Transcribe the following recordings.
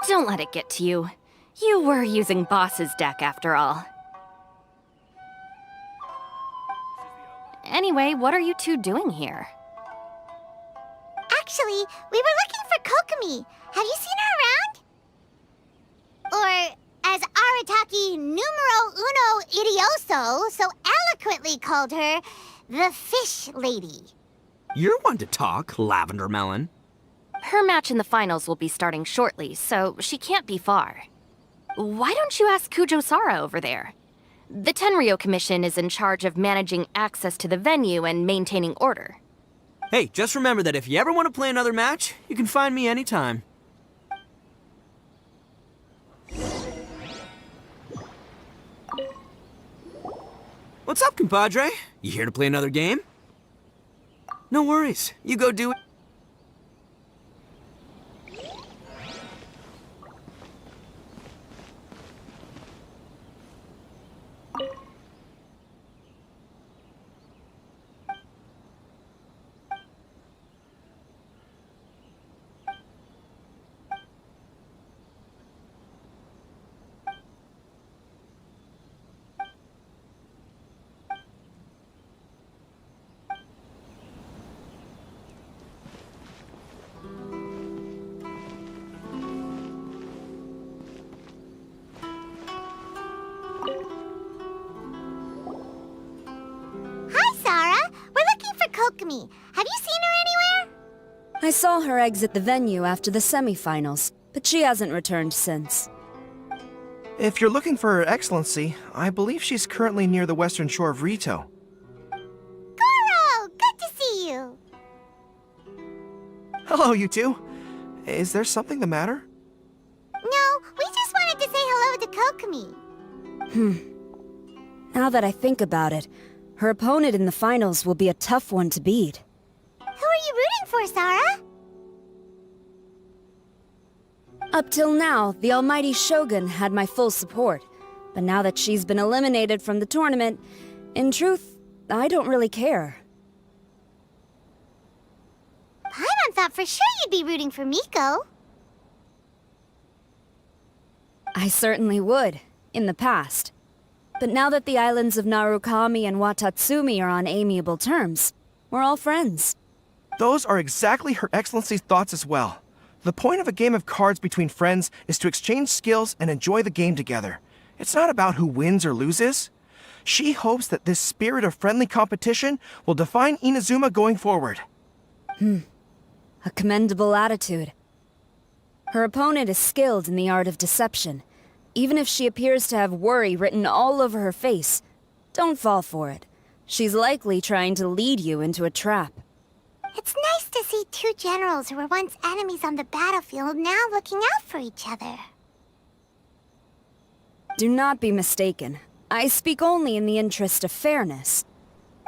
Don't let it get to you. You were using Boss's deck after all. Anyway, what are you two doing here? Actually, we were looking for Kokomi. Have you seen her around? Or, as Arataki numero uno idioso so eloquently called her, the Fish Lady. You're one to talk, Lavender Melon. Her match in the finals will be starting shortly, so she can't be far. Why don't you ask Kujo-Sara over there? The Tenryo Commission is in charge of managing access to the venue and maintaining order. Hey, just remember that if you ever want to play another match, you can find me anytime. What's up, compadre? You here to play another game? No worries. You go do it. Kokomi. Have you seen her anywhere? I saw her exit the venue after the semifinals, but she hasn't returned since. If you're looking for Her Excellency, I believe she's currently near the western shore of Rito. Goro! Good to see you! Hello, you two. Is there something the matter? No, we just wanted to say hello to Kokomi. Now that I think about it, her opponent in the finals will be a tough one to beat. Who are you rooting for, Sara? Up till now, the almighty Shogun had my full support. But now that she's been eliminated from the tournament, in truth, I don't really care. Paimon thought for sure you'd be rooting for Miko. I certainly would, in the past. But now that the islands of Narukami and Watatsumi are on amiable terms, we're all friends. Those are exactly Her Excellency's thoughts as well. The point of a game of cards between friends is to exchange skills and enjoy the game together. It's not about who wins or loses. She hopes that this spirit of friendly competition will define Inazuma going forward. A commendable attitude. Her opponent is skilled in the art of deception. Even if she appears to have worry written all over her face, don't fall for it. She's likely trying to lead you into a trap. It's nice to see two generals who were once enemies on the battlefield now looking out for each other. Do not be mistaken. I speak only in the interest of fairness.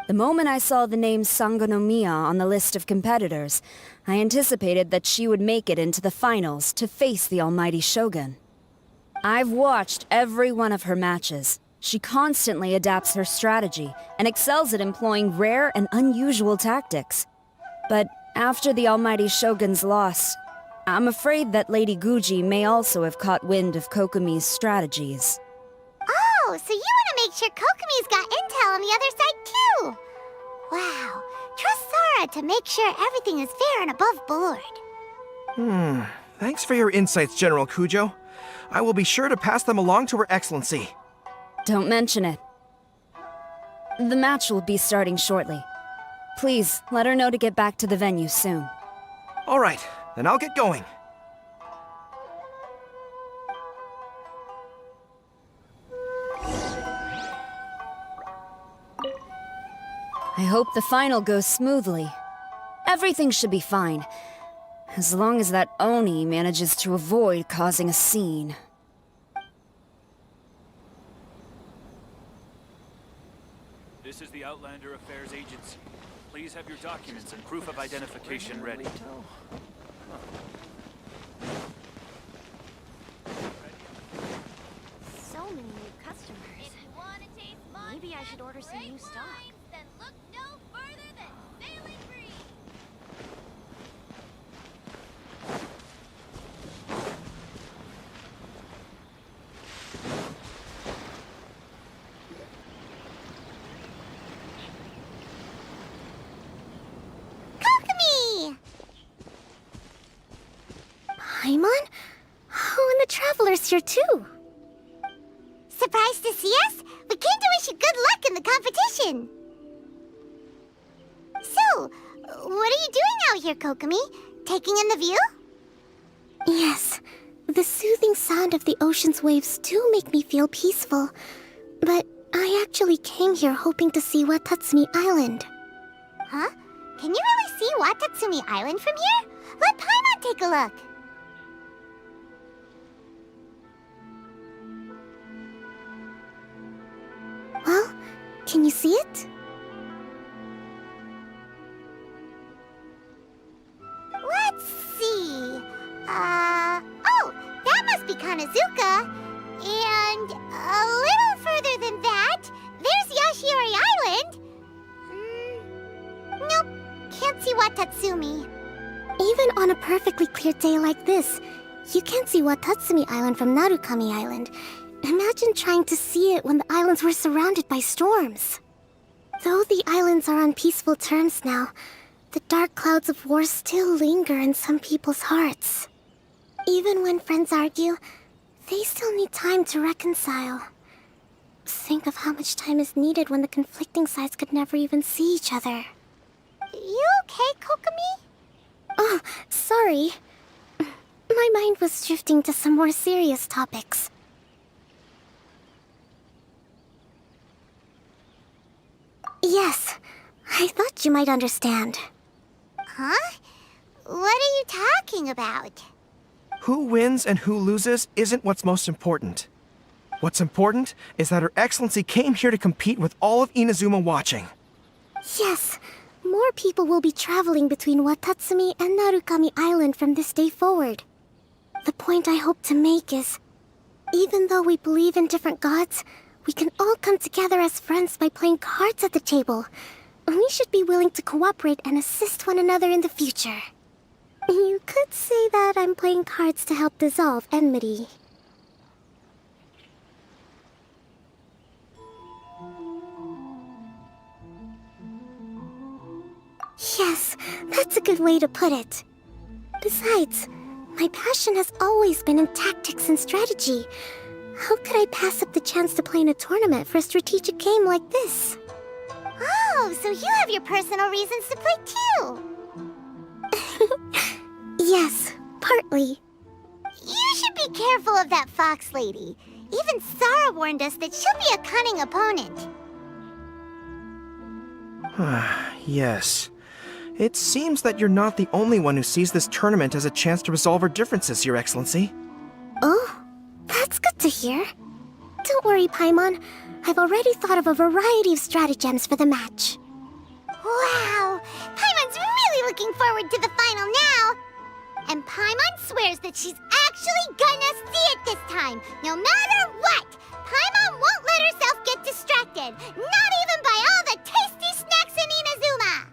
The moment I saw the name Sangonomiya on the list of competitors, I anticipated that she would make it into the finals to face the almighty Shogun. I've watched every one of her matches. She constantly adapts her strategy and excels at employing rare and unusual tactics. But after the almighty Shogun's loss, I'm afraid that Lady Guji may also have caught wind of Kokomi's strategies. Oh, so you want to make sure Kokomi's got intel on the other side too? Wow, trust Sara to make sure everything is fair and above board. Thanks for your insights, General Kujo. I will be sure to pass them along to Her Excellency. Don't mention it. The match will be starting shortly. Please, let her know to get back to the venue soon. All right, then I'll get going. I hope the final goes smoothly. Everything should be fine, as long as that Oni manages to avoid causing a scene. This is the Outlander Affairs Agency. Please have your documents and proof of identification ready. So many new customers. Maybe I should order some new stock. Then look no further than Sailing Green. Paimon? Oh, and the Traveler's here too. Surprised to see us? We came to wish you good luck in the competition. So, what are you doing out here, Kokomi? Taking in the view? Yes. The soothing sound of the ocean's waves do make me feel peaceful. But I actually came here hoping to see Watatsumi Island. Huh? Can you really see Watatsumi Island from here? Let Paimon take a look. Well, can you see it? Let's see. Oh, that must be Kanazuka. And a little further than that, there's Yashiori Island. Nope, can't see Watatsumi. Even on a perfectly clear day like this, you can't see Watatsumi Island from Narukami Island. Imagine trying to see it when the islands were surrounded by storms. Though the islands are on peaceful terms now, the dark clouds of war still linger in some people's hearts. Even when friends argue, they still need time to reconcile. Think of how much time is needed when the conflicting sides could never even see each other. You okay, Kokomi? Oh, sorry. My mind was drifting to some more serious topics. Yes, I thought you might understand. Huh? What are you talking about? Who wins and who loses isn't what's most important. What's important is that Her Excellency came here to compete with all of Inazuma watching. Yes, more people will be traveling between Watatsumi and Narukami Island from this day forward. The point I hope to make is, even though we believe in different gods, we can all come together as friends by playing cards at the table. We should be willing to cooperate and assist one another in the future. You could say that I'm playing cards to help dissolve enmity. Yes, that's a good way to put it. Besides, my passion has always been in tactics and strategy. How could I pass up the chance to play in a tournament for a strategic game like this? Oh, so you have your personal reasons to play too! Yes, partly. You should be careful of that fox lady. Even Sarah warned us that she'll be a cunning opponent. Yes. It seems that you're not the only one who sees this tournament as a chance to resolve our differences, Your Excellency. Oh, that's good to hear. Don't worry, Paimon. I've already thought of a variety of stratagems for the match. Wow! Paimon's really looking forward to the final now! And Paimon swears that she's actually gonna see it this time, no matter what! Paimon won't let herself get distracted, not even by all the tasty snacks in Inazuma!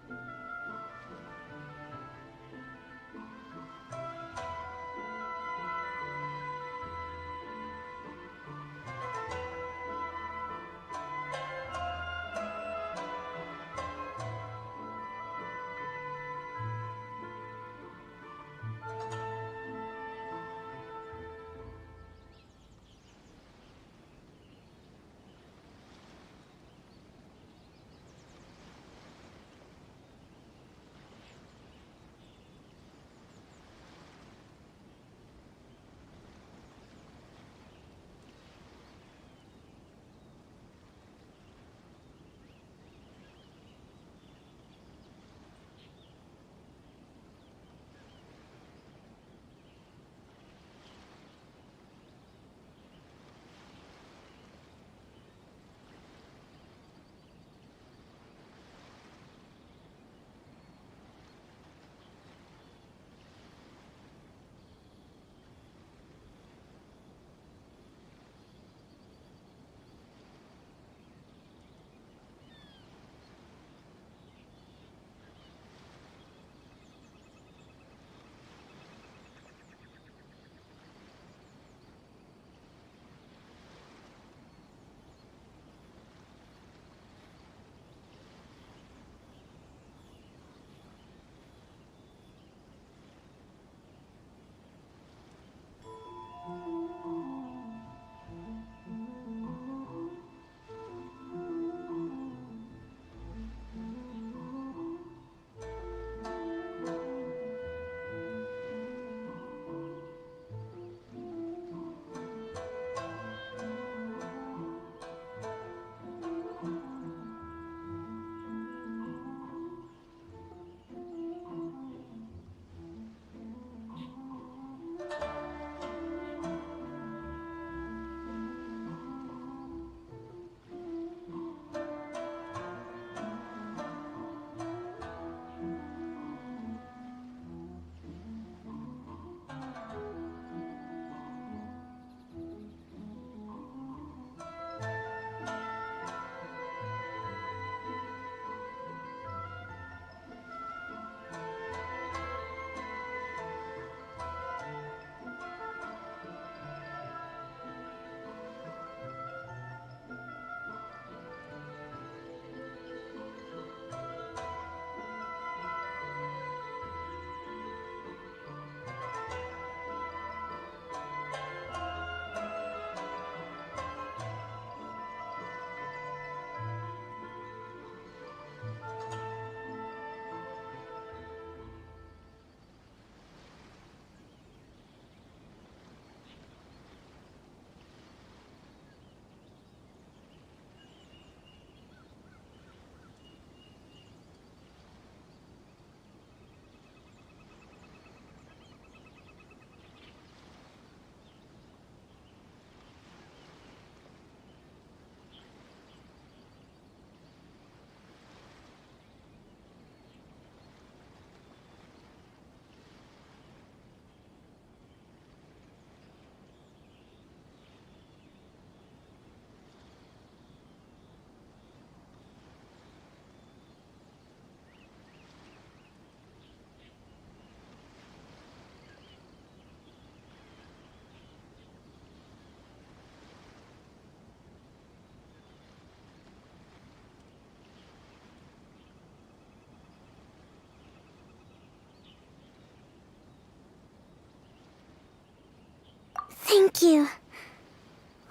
Thank you.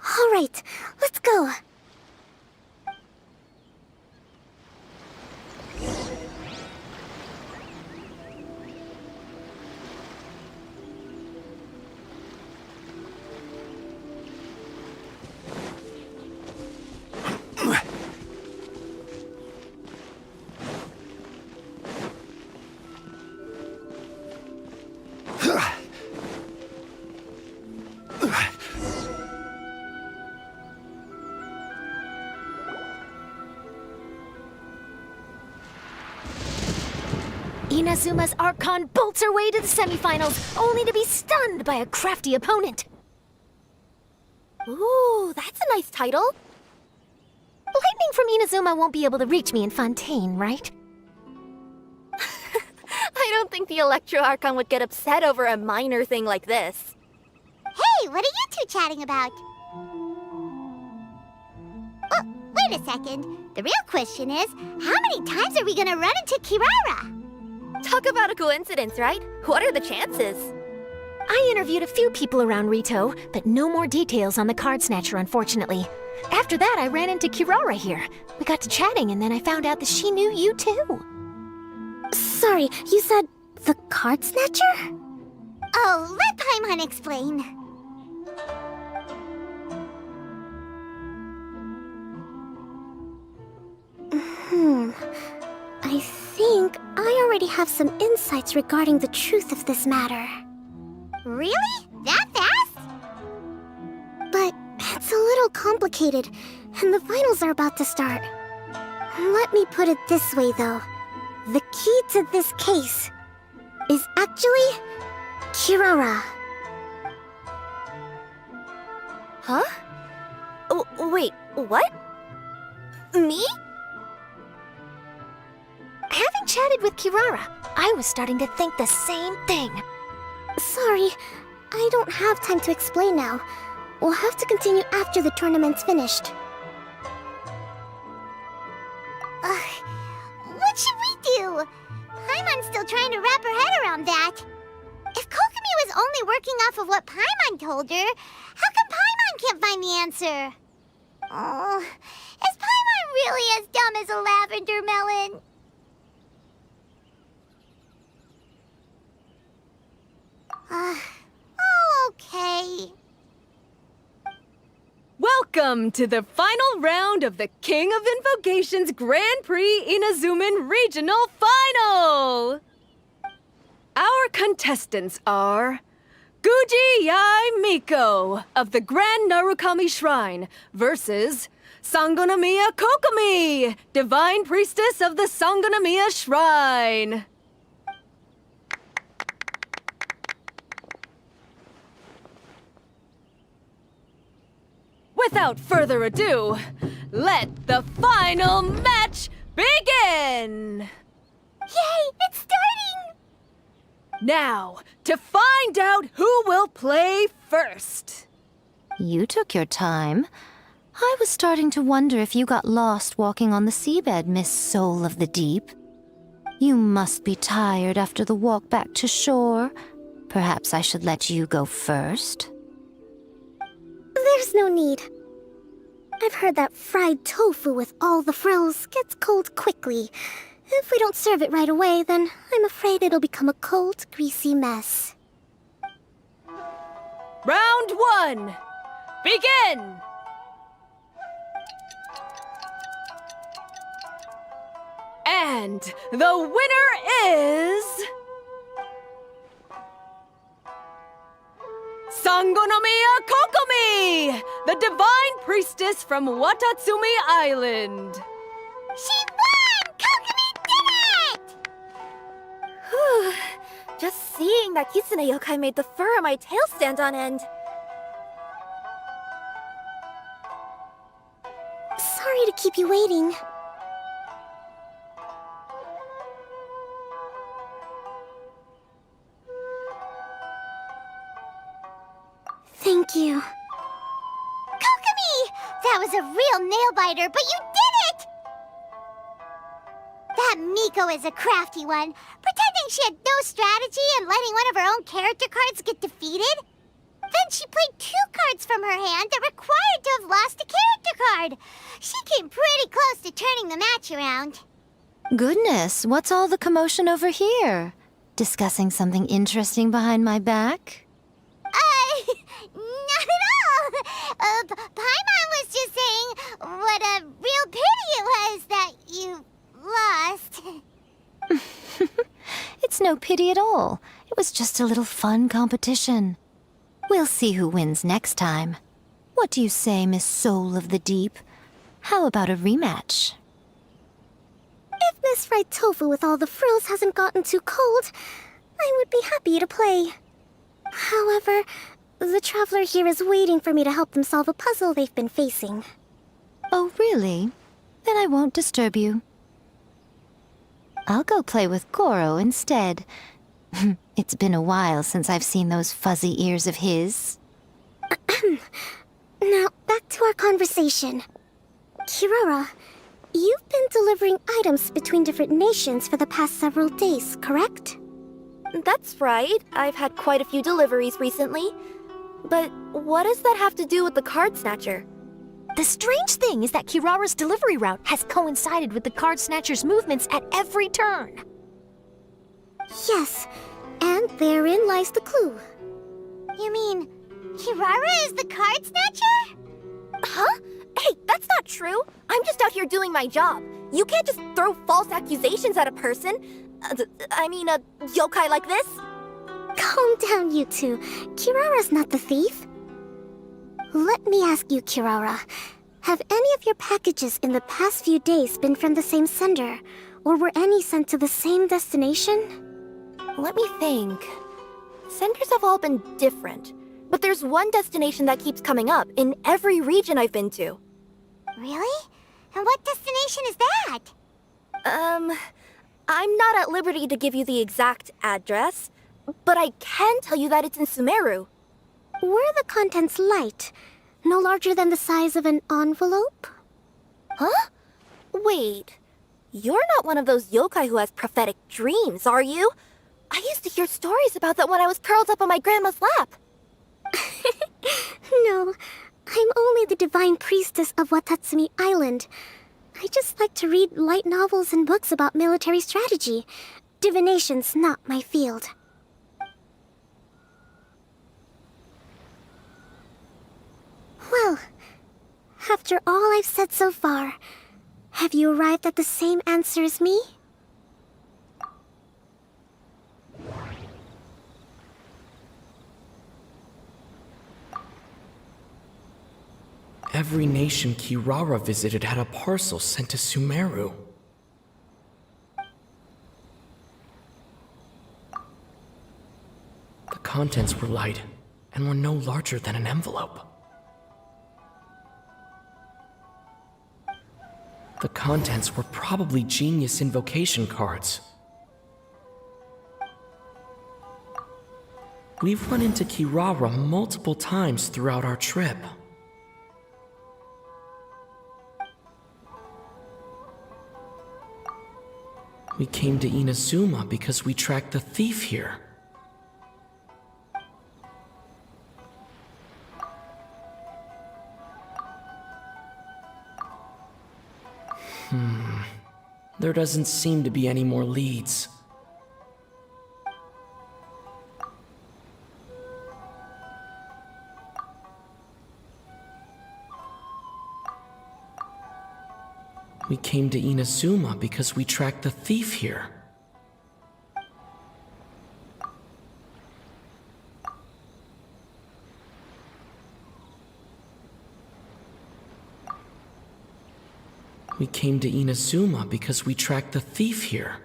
All right, let's go. Inazuma's Archon bolts her way to the semifinals, only to be stunned by a crafty opponent. Ooh, that's a nice title. Lightning from Inazuma won't be able to reach me in Fontaine, right? I don't think the Electro Archon would get upset over a minor thing like this. Hey, what are you two chatting about? Oh, wait a second. The real question is, how many times are we gonna run into Kirara? Talk about a coincidence, right? What are the chances? I interviewed a few people around Rito, but no more details on the Card Snatcher, unfortunately. After that, I ran into Kirara here. We got to chatting, and then I found out that she knew you too. Sorry, you said the Card Snatcher? Oh, let Paimon explain. I think I already have some insights regarding the truth of this matter. Really? That fast? But it's a little complicated, and the finals are about to start. Let me put it this way, though. The key to this case is actually Kirara. Huh? Wait, what? Me? Having chatted with Kirara, I was starting to think the same thing. Sorry, I don't have time to explain now. We'll have to continue after the tournament's finished. What should we do? Paimon's still trying to wrap her head around that. If Kokomi was only working off of what Paimon told her, how come Paimon can't find the answer? Oh, is Paimon really as dumb as a lavender melon? Okay. Welcome to the final round of the King of Invocations Grand Prix Inazuman Regional Final! Our contestants are Guji Yai Miko of the Grand Narukami Shrine versus Sangonomiya Kokomi, Divine Priestess of the Sangonomiya Shrine. Without further ado, let the final match begin! Yay, it's starting! Now, to find out who will play first. You took your time. I was starting to wonder if you got lost walking on the seabed, Miss Soul of the Deep. You must be tired after the walk back to shore. Perhaps I should let you go first. There's no need. I've heard that fried tofu with all the frills gets cold quickly. If we don't serve it right away, then I'm afraid it'll become a cold, greasy mess. Round one, begin! And the winner is... Sangonomiya Kokomi, the Divine Priestess from Watatsumi Island. She won! Kokomi did it! Just seeing that Kitsune yokai made the fur on my tail stand on end. Sorry to keep you waiting. Thank you. Kokomi! That was a real nail-biter, but you did it! That Miko is a crafty one, pretending she had no strategy and letting one of her own character cards get defeated. Then she played 2 cards from her hand that required to have lost a character card. She came pretty close to turning the match around. Goodness, what's all the commotion over here? Discussing something interesting behind my back? Not at all. Paimon was just saying what a real pity it was that you lost. It's no pity at all. It was just a little fun competition. We'll see who wins next time. What do you say, Miss Soul of the Deep? How about a rematch? If Miss Fried Tofu with all the frills hasn't gotten too cold, I would be happy to play. However, the traveler here is waiting for me to help them solve a puzzle they've been facing. Oh, really? Then I won't disturb you. I'll go play with Goro instead. It's been a while since I've seen those fuzzy ears of his. Now, back to our conversation. Kirara, you've been delivering items between different nations for the past several days, correct? That's right. I've had quite a few deliveries recently. But what does that have to do with the card snatcher? The strange thing is that Kirara's delivery route has coincided with the card snatcher's movements at every turn. Yes, and therein lies the clue. You mean, Kirara is the card snatcher? Huh? Hey, that's not true. I'm just out here doing my job. You can't just throw false accusations at a person. I mean, a yokai like this. Calm down, you two. Kirara's not the thief. Let me ask you, Kirara. Have any of your packages in the past few days been from the same sender? Or were any sent to the same destination? Let me think. Senders have all been different. But there's one destination that keeps coming up in every region I've been to. Really? And what destination is that? I'm not at liberty to give you the exact address, but I can tell you that it's in Sumeru. Were the contents light? No larger than the size of an envelope? Huh? Wait. You're not one of those yokai who has prophetic dreams, are you? I used to hear stories about that when I was curled up on my grandma's lap. No, I'm only the divine priestess of Watatsumi Island. I just like to read light novels and books about military strategy. Divination's not my field. Well, after all I've said so far, have you arrived at the same answer as me? Every nation Kirara visited had a parcel sent to Sumeru. The contents were light and were no larger than an envelope. The contents were probably genius invocation cards. We've run into Kirara multiple times throughout our trip. We came to Inazuma because we tracked the thief here. There doesn't seem to be any more leads. We came to Inazuma because we tracked the thief here. We came to Inazuma because we tracked the thief here.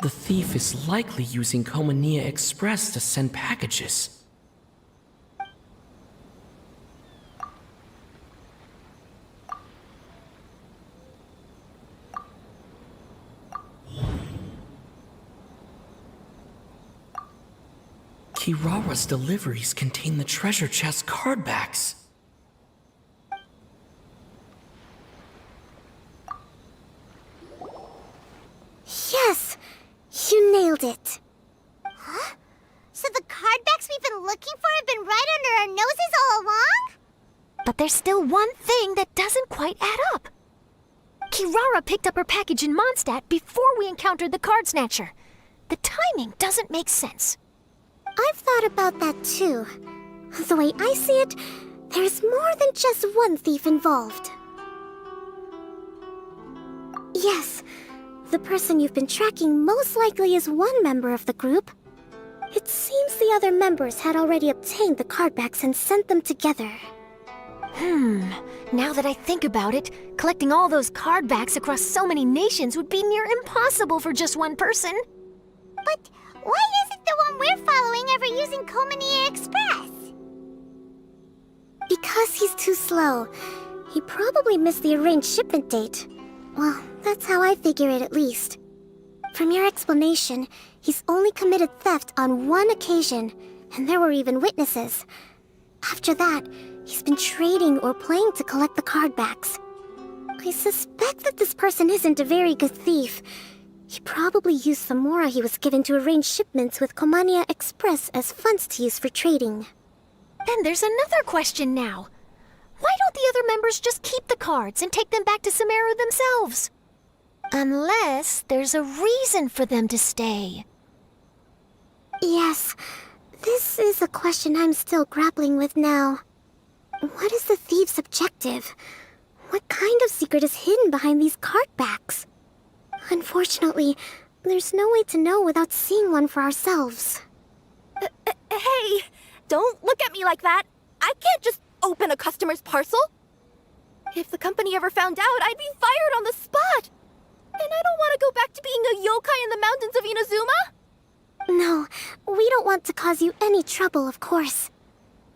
The thief is likely using Komaniya Express to send packages. Kirara's deliveries contain the treasure chest card backs. But there's still one thing that doesn't quite add up. Kirara picked up her package in Mondstadt before we encountered the card snatcher. The timing doesn't make sense. I've thought about that too. The way I see it, there's more than just one thief involved. Yes, the person you've been tracking most likely is one member of the group. It seems the other members had already obtained the card backs and sent them together. Now that I think about it, collecting all those card backs across so many nations would be near impossible for just one person. But why isn't the one we're following ever using Komania Express? Because he's too slow. He probably missed the arranged shipment date. Well, that's how I figure it at least. From your explanation, he's only committed theft on one occasion, and there were even witnesses. After that, he's been trading or playing to collect the card backs. I suspect that this person isn't a very good thief. He probably used some mora he was given to arrange shipments with Komania Express as funds to use for trading. Then there's another question now. Why don't the other members just keep the cards and take them back to Sumeru themselves? Unless there's a reason for them to stay. Yes, this is a question I'm still grappling with now. What is the thief's objective? What kind of secret is hidden behind these card backs? Unfortunately, there's no way to know without seeing one for ourselves. Hey, don't look at me like that. I can't just open a customer's parcel. If the company ever found out, I'd be fired on the spot. And I don't want to go back to being a yokai in the mountains of Inazuma. No, we don't want to cause you any trouble, of course.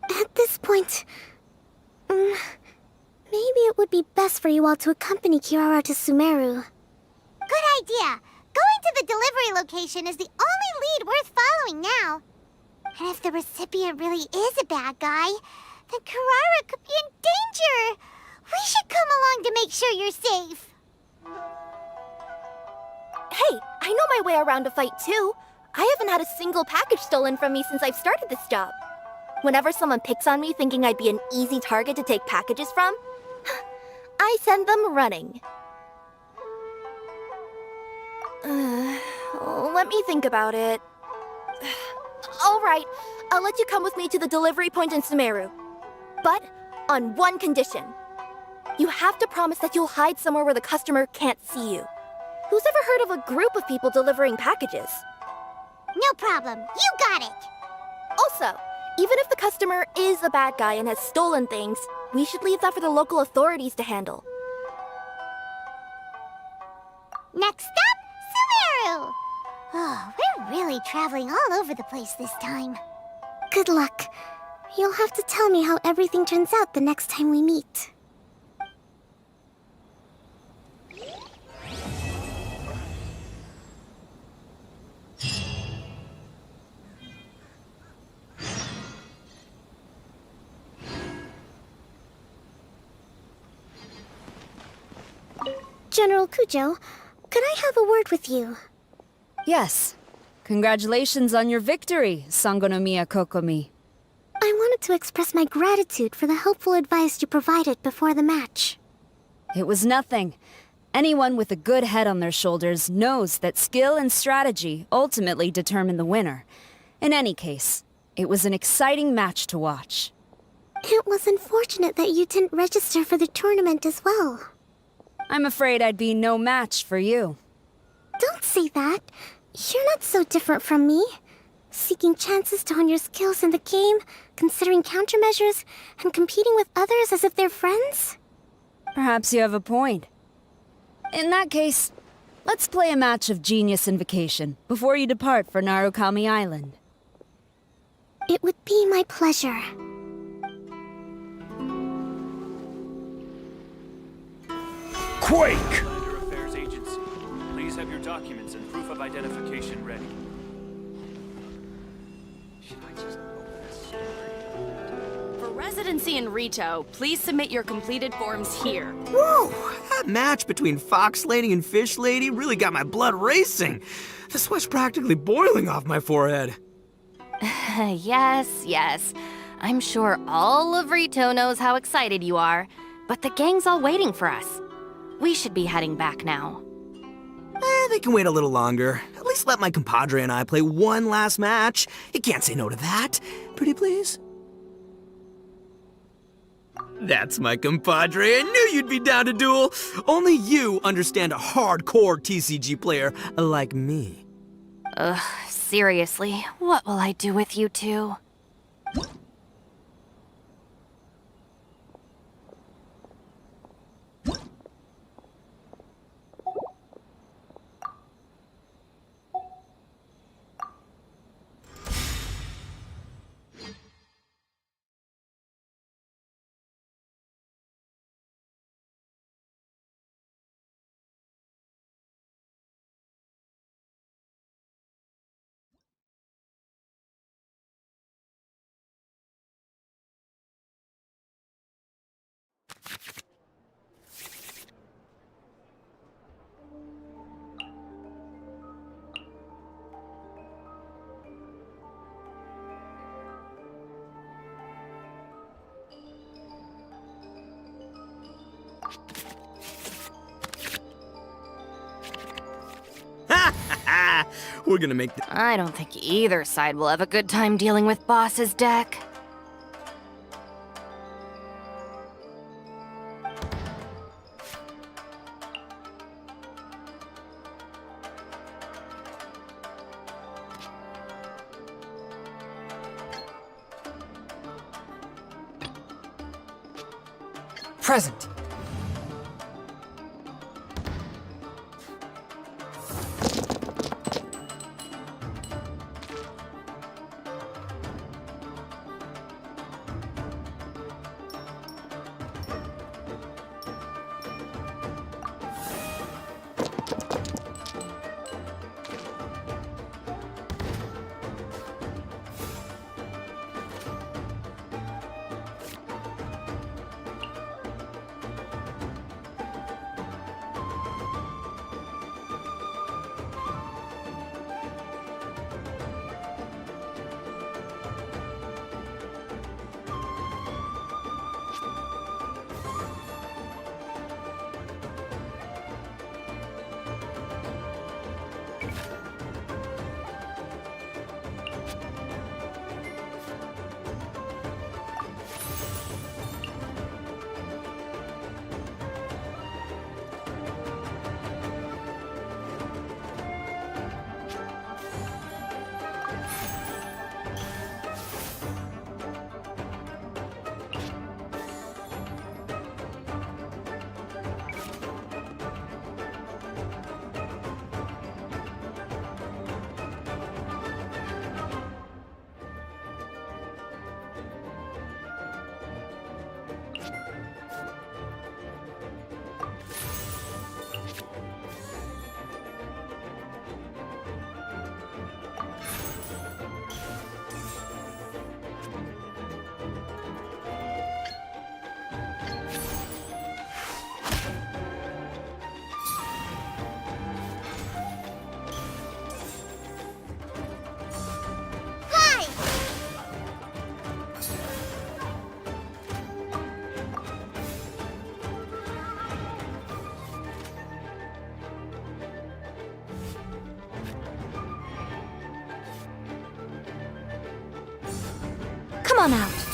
At this point, maybe it would be best for you all to accompany Kirara to Sumeru. Good idea. Going to the delivery location is the only lead worth following now. And if the recipient really is a bad guy, then Kirara could be in danger. We should come along to make sure you're safe. Hey, I know my way around a fight too. I haven't had a single package stolen from me since I've started this job. Whenever someone picks on me thinking I'd be an easy target to take packages from, I send them running. Let me think about it. Alright, I'll let you come with me to the delivery point in Sumeru. But on one condition. You have to promise that you'll hide somewhere where the customer can't see you. Who's ever heard of a group of people delivering packages? No problem. You got it. Also, even if the customer is a bad guy and has stolen things, we should leave that for the local authorities to handle. Next up, Sumeru! Oh, we're really traveling all over the place this time. Good luck. You'll have to tell me how everything turns out the next time we meet. General Kujo, could I have a word with you? Yes. Congratulations on your victory, Sangonomiya Kokomi. I wanted to express my gratitude for the helpful advice you provided before the match. It was nothing. Anyone with a good head on their shoulders knows that skill and strategy ultimately determine the winner. In any case, it was an exciting match to watch. It was unfortunate that you didn't register for the tournament as well. I'm afraid I'd be no match for you. Don't say that. You're not so different from me. Seeking chances to hone your skills in the game, considering countermeasures, and competing with others as if they're friends? Perhaps you have a point. In that case, let's play a match of Genius Invocation before you depart for Narukami Island. It would be my pleasure. Quake! Outlander Affairs Agency. Please have your documents and proof of identification ready. For residency in Rito, please submit your completed forms here. Whoa! That match between Fox Lady and Fish Lady really got my blood racing. The sweat's practically boiling off my forehead. Yes. I'm sure all of Rito knows how excited you are, but the gang's all waiting for us. We should be heading back now. They can wait a little longer. At least let my compadre and I play one last match. You can't say no to that. Pretty please? That's my compadre. I knew you'd be down to duel. Only you understand a hardcore TCG player like me. Ugh, seriously, what will I do with you two? We're gonna make I don't think either side will have a good time dealing with Boss's deck. Present. Come on out.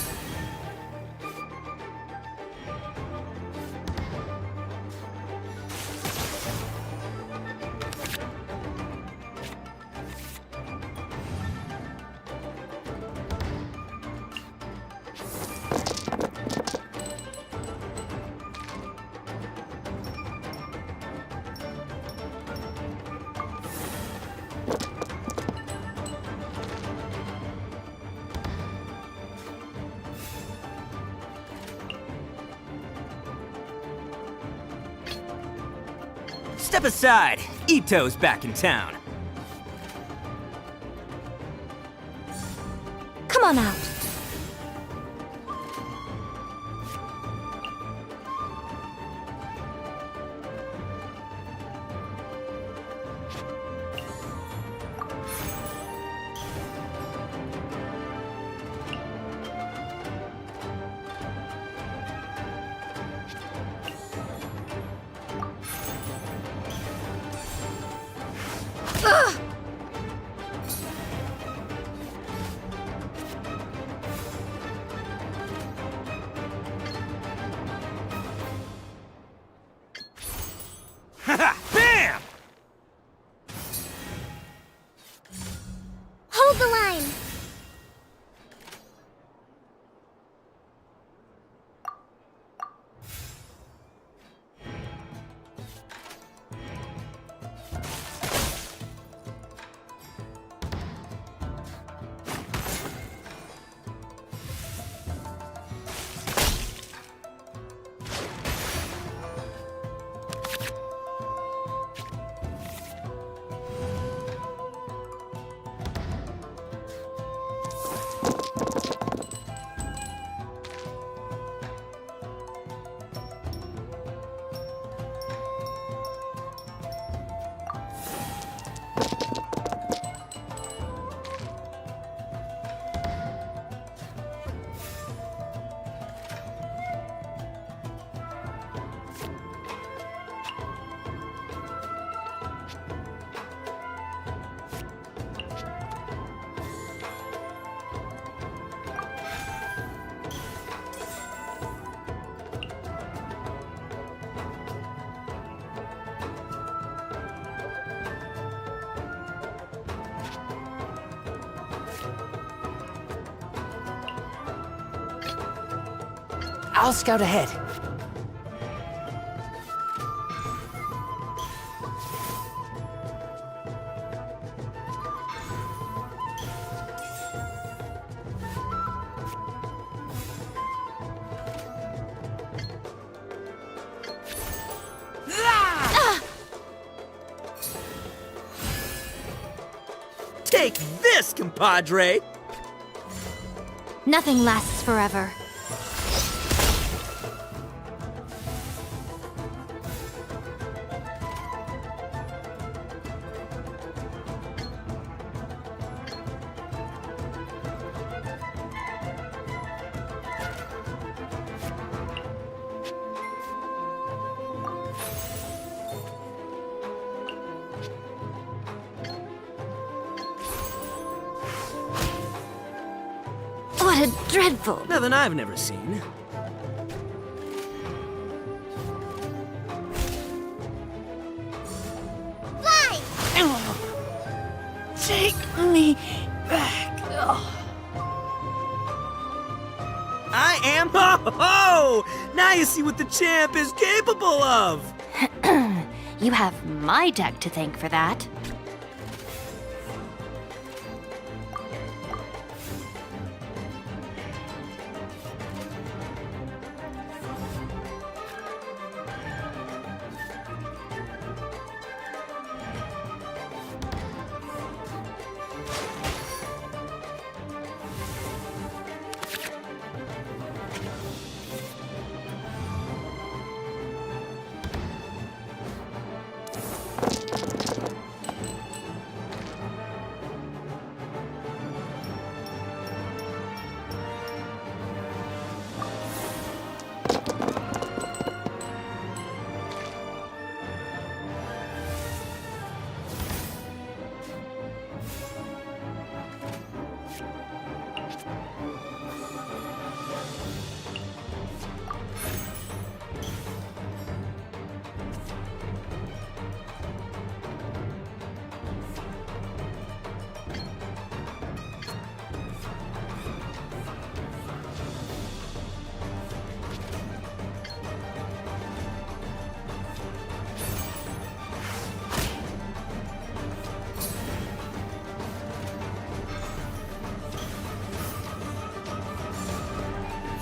Step aside. Ito's back in town. Come on out. Haha! Bam! Hold the line! I'll scout ahead. Take this, compadre! Nothing lasts forever. What a dreadful... Nothing I've never seen. Fly! Take me back. I am... Ho-ho! Now you see what the champ is capable of! You have my deck to thank for that.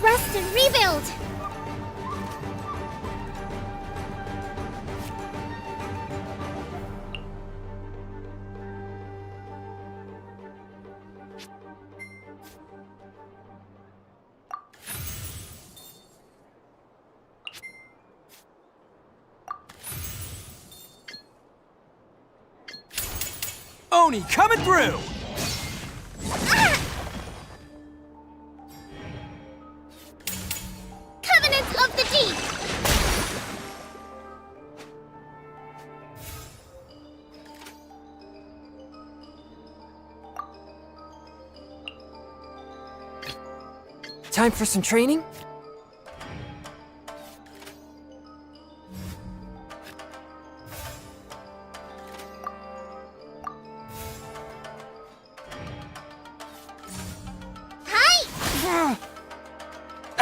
Rest and rebuild! Oni coming through! Covenants of the Deep! Time for some training?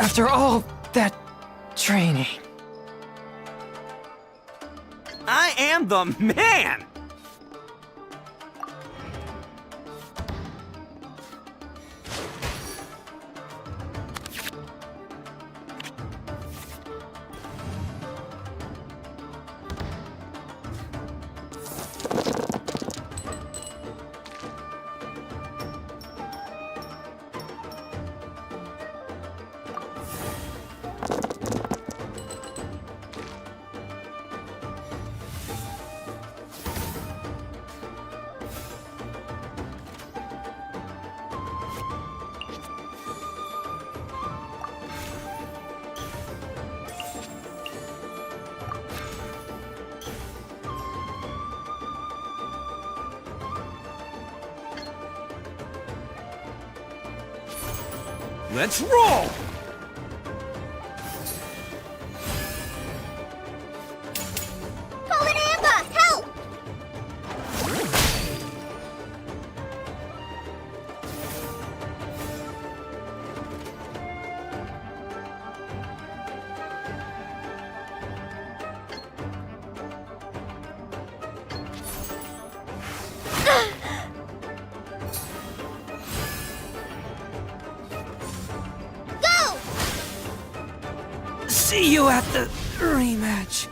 After all that training. I am the man! Let's roll! Call an ambush! Help! See you at the rematch.